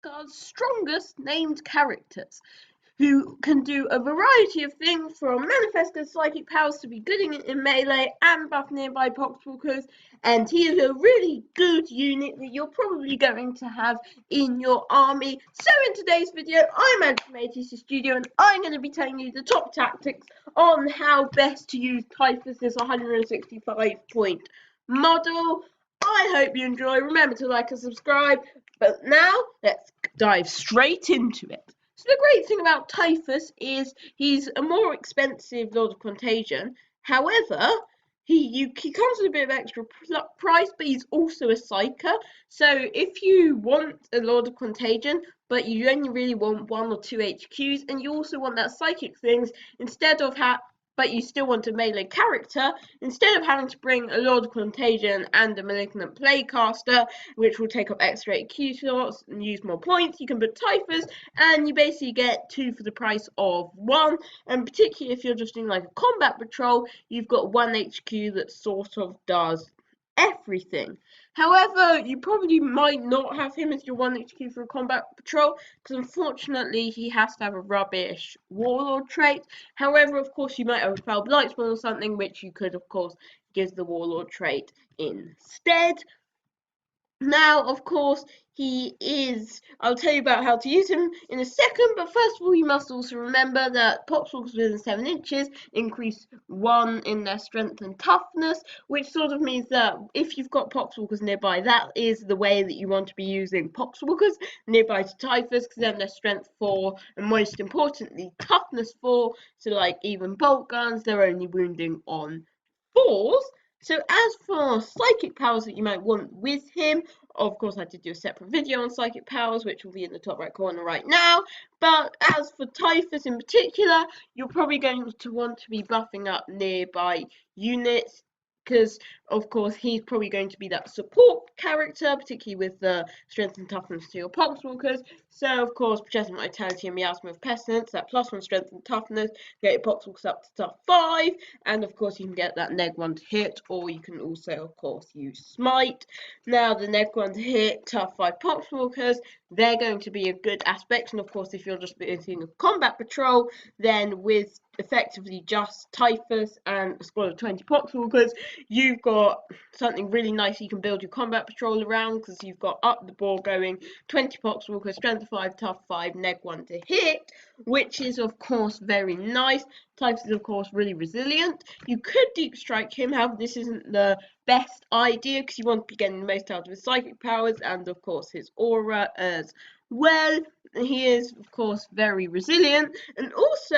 Asgard's strongest named characters, who can do a variety of things from manifest his psychic powers to be good in melee and buff nearby poxwalkers, and he is a really good unit that you're probably going to have in your army. So in today's video, I'm Antimatis Studio, and I'm going to be telling you the top tactics on how best to use Typhus, this 165-point model. I hope you enjoy. Remember to like and subscribe. But now, let's dive straight into it. So the great thing about Typhus is he's a more expensive Lord of Contagion. However, he comes with a bit of extra price, but he's also a Psyker. So if you want a Lord of Contagion, but you only really want 1 or 2 HQs, and you also want that Psychic things, instead of but you still want a melee character, instead of having to bring a Lord of Contagion and a Malignant Playcaster, which will take up extra HQ slots and use more points, you can put Typhus, and you basically get 2 for the price of 1. And particularly if you're just doing like a combat patrol, you've got 1 HQ that sort of does everything. However, you probably might not have him as your 1 HQ for a combat patrol, because unfortunately he has to have a rubbish warlord trait. However, of course, you might have a foul blightspawn or something, which you could, of course, give the warlord trait instead. Now, of course, I'll tell you about how to use him in a second, but first of all, you must also remember that poxwalkers within 7 inches increase 1 in their strength and toughness, which sort of means that if you've got poxwalkers nearby, that is the way that you want to be using poxwalkers nearby to Typhus, because then they're strength 4, and most importantly, toughness 4, so like even bolt guns, they're only wounding on 4s. So as for psychic powers that you might want with him, of course I did do a separate video on psychic powers, which will be in the top right corner right now. But as for Typhus in particular, you're probably going to want to be buffing up nearby units, because of course he's probably going to be that support character, particularly with the strength and toughness to your poxwalkers. So of course, Protestant Vitality and Miasma of Pestilence, that +1 strength and toughness, get your poxwalkers up to tough 5, and of course you can get that neg 1 to hit, or you can also of course use Smite. Now the neg 1 to hit, tough 5 poxwalkers, they're going to be a good aspect, and of course if you're just doing a combat patrol, then with effectively just Typhus and a squad of 20 poxwalkers, you've got something really nice you can build your combat patrol around, because you've got up the board going 20 poxwalkers, strength 5, tough 5, neg 1 to hit, which is of course very nice. Typhus is of course really resilient. You could deep strike him, however this isn't the best idea, because you want to be getting the most out of his psychic powers and of course his aura as well. He is of course very resilient, and also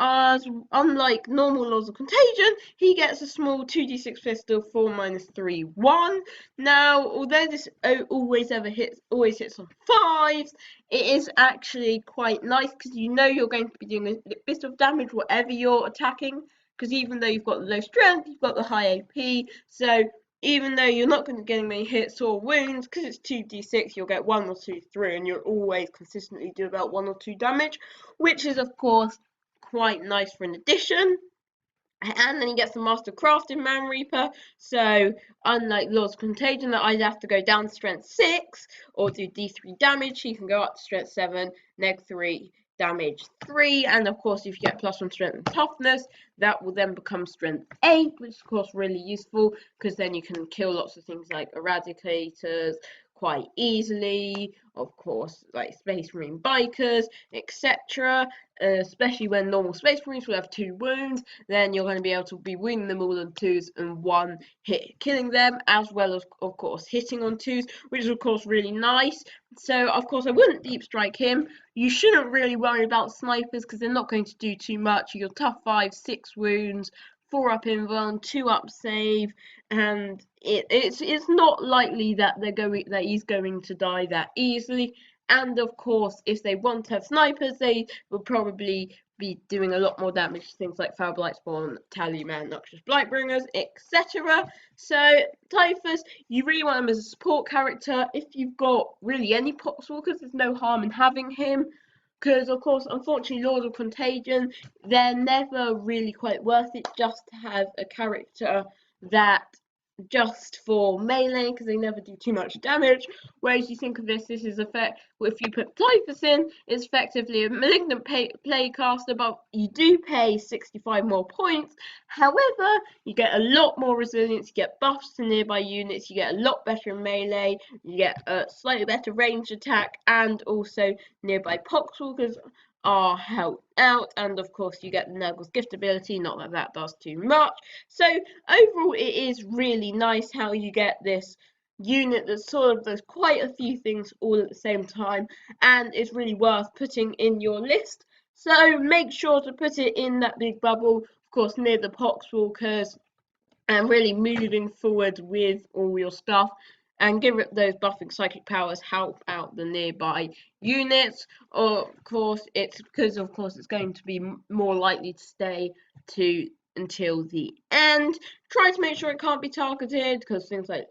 unlike normal Laws of Contagion, he gets a small 2d6 pistol 4 -3 1. Now, although this always hits on 5s, it is actually quite nice, because you know you're going to be doing a bit of damage whatever you're attacking, because even though you've got the low strength, you've got the high AP, so even though you're not going to get many hits or wounds, because it's 2d6, you'll get 1 or 2 through, and you'll always consistently do about 1 or 2 damage, which is of course quite nice for an addition. And then he gets the Master Crafting Man Reaper, so unlike Lord's Contagion that I'd have to go down to strength 6 or do d3 damage, he can go up to strength 7, neg 3, damage 3, and of course if you get +1 strength and toughness, that will then become strength 8, which is of course really useful, because then you can kill lots of things like eradicators quite easily, of course like Space Marine bikers, etc. Especially when normal Space Marines will have 2 wounds, then you're going to be able to be wounding them all on 2s and 1 hit killing them, as well as of course hitting on 2s, which is of course really nice. So of course I wouldn't deep strike him. You shouldn't really worry about snipers, because they're not going to do too much. You're tough 5, 6 wounds, 4 up invuln, 2 up save, and it's not likely that he's going to die that easily. And of course, if they want to have snipers, they will probably be doing a lot more damage to things like Foul Blightspawn, Tallyman, Noxious Blightbringers, etc. So Typhus, you really want him as a support character. If you've got really any poxwalkers, there's no harm in having him, because of course unfortunately Lords of Contagion, they're never really quite worth it just to have a character that just for melee because they never do too much damage. Whereas you think of this is effect. If you put Typhus in, it's effectively a malignant playcaster, but you do pay 65 more points. However, you get a lot more resilience, you get buffs to nearby units, you get a lot better in melee, you get a slightly better range attack, and also nearby poxwalkers are helped out, and of course you get the Nurgle's gift ability, not that that does too much. So overall it is really nice how you get this unit that sort of does quite a few things all at the same time, and it's really worth putting in your list. So make sure to put it in that big bubble, of course near the poxwalkers, and really moving forward with all your stuff, and give it those buffing psychic powers, help out the nearby units. Or of course it's because of course it's going to be more likely to stay to until the end. Try to make sure it can't be targeted, because things like,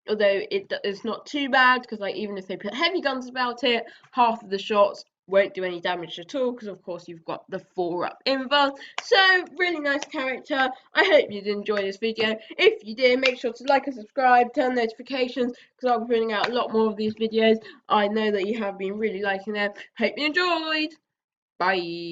although it's not too bad, because like even if they put heavy guns about it, half of the shots won't do any damage at all, because of course you've got the 4-up invar. So really nice character. I hope you did enjoy this video. If you did, make sure to like and subscribe, turn notifications, because I'll be putting out a lot more of these videos. I know that you have been really liking them. Hope you enjoyed. Bye.